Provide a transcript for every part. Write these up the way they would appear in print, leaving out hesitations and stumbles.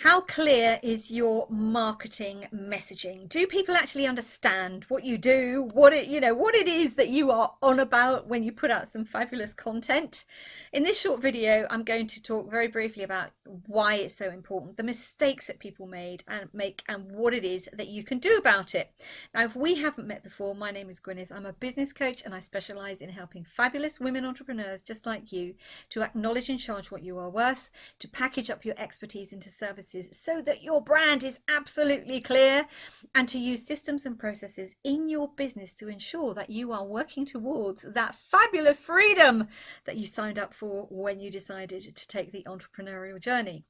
How clear is your marketing messaging? Do people actually understand what you do, what it is that you are on about when you put out some fabulous content? In this short video, I'm going to talk very briefly about why it's so important, the mistakes that people made and make, and what it is that you can do about it. Now, if we haven't met before, my name is Gwyneth. I'm a business coach and I specialize in helping fabulous women entrepreneurs just like you to acknowledge and charge what you are worth, to package up your expertise into services so that your brand is absolutely clear, and to use systems and processes in your business to ensure that you are working towards that fabulous freedom that you signed up for when you decided to take the entrepreneurial journey.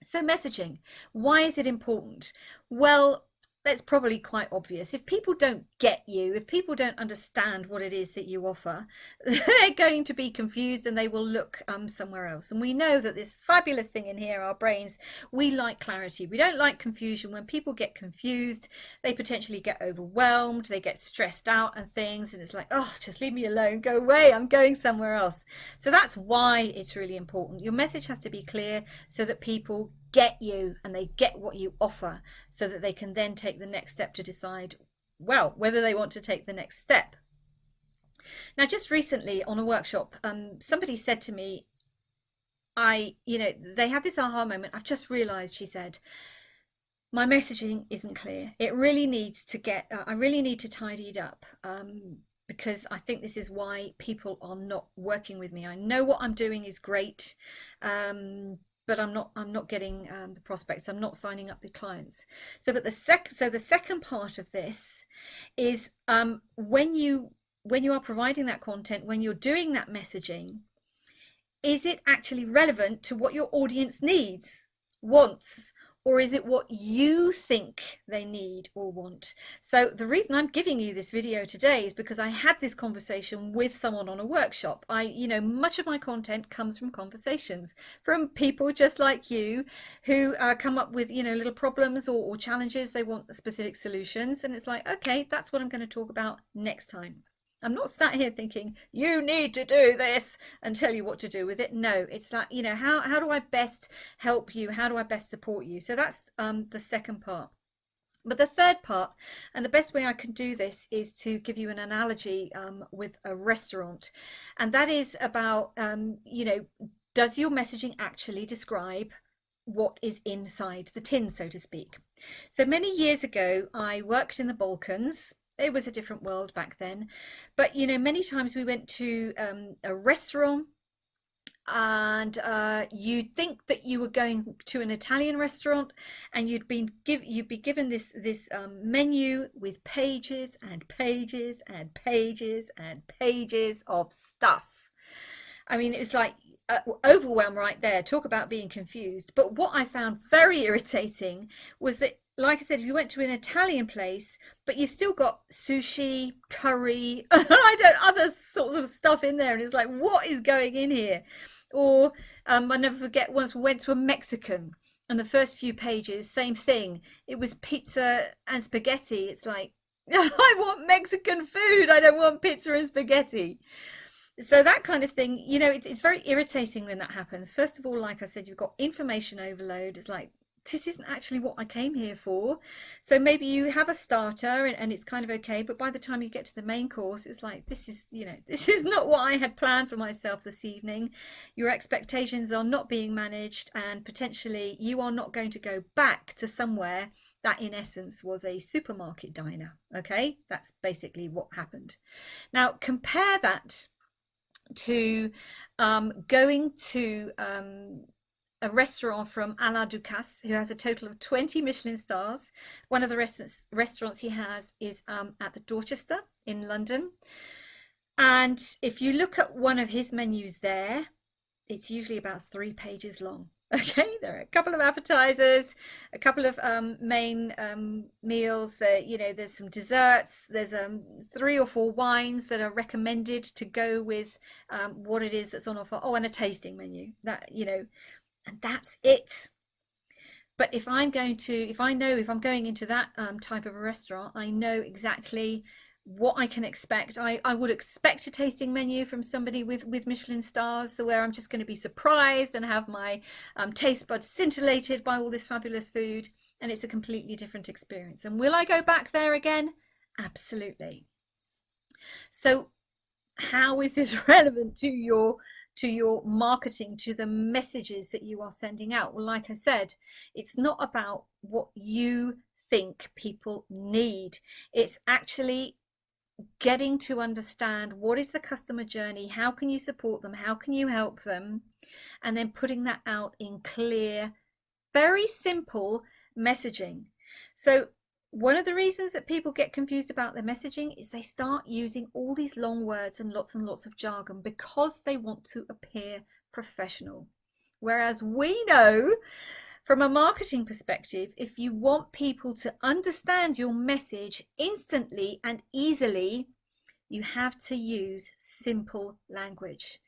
So messaging, why is it important? Well, that's probably quite obvious. If people don't get you, if people don't understand what it is that you offer, they're going to be confused and they will look somewhere else. And we know that this fabulous thing in here, our brains, we like clarity. We don't like confusion. When people get confused, they potentially get overwhelmed, they get stressed out and things, and it's like, oh, just leave me alone, go away, I'm going somewhere else. So that's why it's really important. Your message has to be clear so that people get you and they get what you offer, so that they can then take the next step to decide, well, whether they want to take the next step. Now, just recently on a workshop, somebody said to me, they had this aha moment. I've just realized, she said, my messaging isn't clear. It really needs to I really need to tidy it up. Because I think this is why people are not working with me. I know what I'm doing is great, but I'm not getting the prospects. I'm not signing up the clients. So, but the second part of this is when you are providing that content, when you're doing that messaging, is it actually relevant to what your audience needs, wants? Or is it what you think they need or want? So the reason I'm giving you this video today is because I had this conversation with someone on a workshop. Much of my content comes from conversations from people just like you who come up with, little problems or challenges. They want specific solutions. And it's like, okay, that's what I'm going to talk about next time. I'm not sat here thinking, you need to do this and tell you what to do with it. No, it's like, how do I best help you? How do I best support you? So that's the second part. But the third part, and the best way I can do this, is to give you an analogy with a restaurant. And that is about, does your messaging actually describe what is inside the tin, so to speak? So many years ago, I worked in the Balkans. It was a different world back then, but many times we went to a restaurant, and you'd think that you were going to an Italian restaurant, and you'd be given this menu with pages and pages and pages and pages of stuff. I mean, it's like overwhelm right there. Talk about being confused. But what I found very irritating was that, like I said, if you went to an Italian place, but you've still got sushi, curry, other sorts of stuff in there, and it's like, what is going in here? Or I never forget, once we went to a Mexican, and the first few pages, same thing. It was pizza and spaghetti. It's like, I want Mexican food. I don't want pizza and spaghetti. So that kind of thing, it's very irritating when that happens. First of all, like I said, you've got information overload. It's like, this isn't actually what I came here for. So maybe you have a starter and it's kind of okay, but by the time you get to the main course, it's like, this is not what I had planned for myself this evening. Your expectations are not being managed, and potentially you are not going to go back to somewhere that in essence was a supermarket diner. Okay, that's basically what happened. Now compare that to going to a restaurant from Alain Ducasse, who has a total of 20 Michelin stars. One of the restaurants he has is at the Dorchester in London. And if you look at one of his menus there, it's usually about 3 pages long. Okay, there are a couple of appetizers, a couple of main meals. There's some desserts. There's 3 or 4 wines that are recommended to go with what it is that's on offer. Oh, and a tasting menu. And that's it. But if I'm going into that type of a restaurant, I know exactly what I can expect. I would expect a tasting menu from somebody with Michelin stars, where I'm just going to be surprised and have my taste buds scintillated by all this fabulous food, and it's a completely different experience. And will I go back there again? Absolutely. So how is this relevant to your marketing, to the messages that you are sending out? Well, like I said, it's not about what you think people need. It's actually getting to understand what is the customer journey, how can you support them, how can you help them, and then putting that out in clear, very simple messaging. So one of the reasons that people get confused about their messaging is they start using all these long words and lots of jargon because they want to appear professional. Whereas we know from a marketing perspective, if you want people to understand your message instantly and easily, you have to use simple language.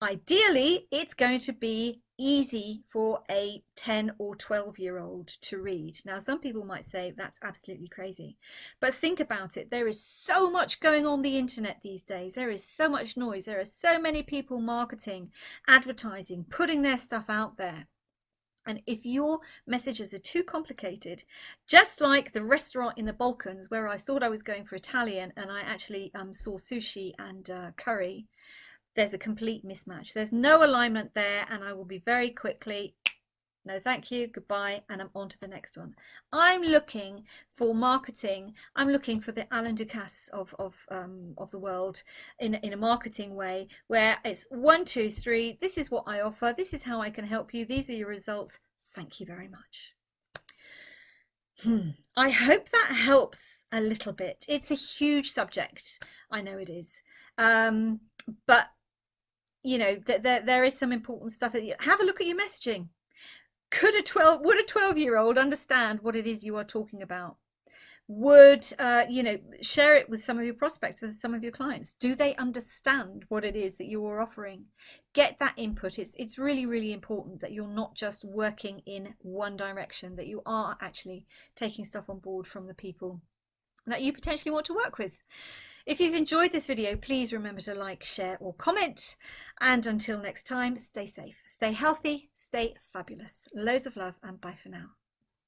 Ideally, it's going to be easy for a 10 or 12-year-old to read. Now, some people might say that's absolutely crazy, but think about it. There is so much going on the internet these days. There is so much noise. There are so many people marketing, advertising, putting their stuff out there. And if your messages are too complicated, just like the restaurant in the Balkans where I thought I was going for Italian and I actually saw sushi and curry, there's a complete mismatch. There's no alignment there, and I will be very quickly, no thank you, goodbye, and I'm on to the next one. I'm looking for marketing. I'm looking for the Alain Ducasse of the world in a marketing way, where it's 1, 2, 3. This is what I offer. This is how I can help you. These are your results. Thank you very much. I hope that helps a little bit. It's a huge subject. I know it is. But you know, there is some important stuff that have a look at your messaging. Would a 12-year-old understand what it is you are talking about? Would you know, share it with some of your prospects, with some of your clients? Do they understand what it is that you are offering? Get that input. It's really important that you're not just working in one direction, that you are actually taking stuff on board from the people that you potentially want to work with. If you've enjoyed this video, please remember to like, share or comment. And until next time, stay safe, stay healthy, stay fabulous. Loads of love and bye for now.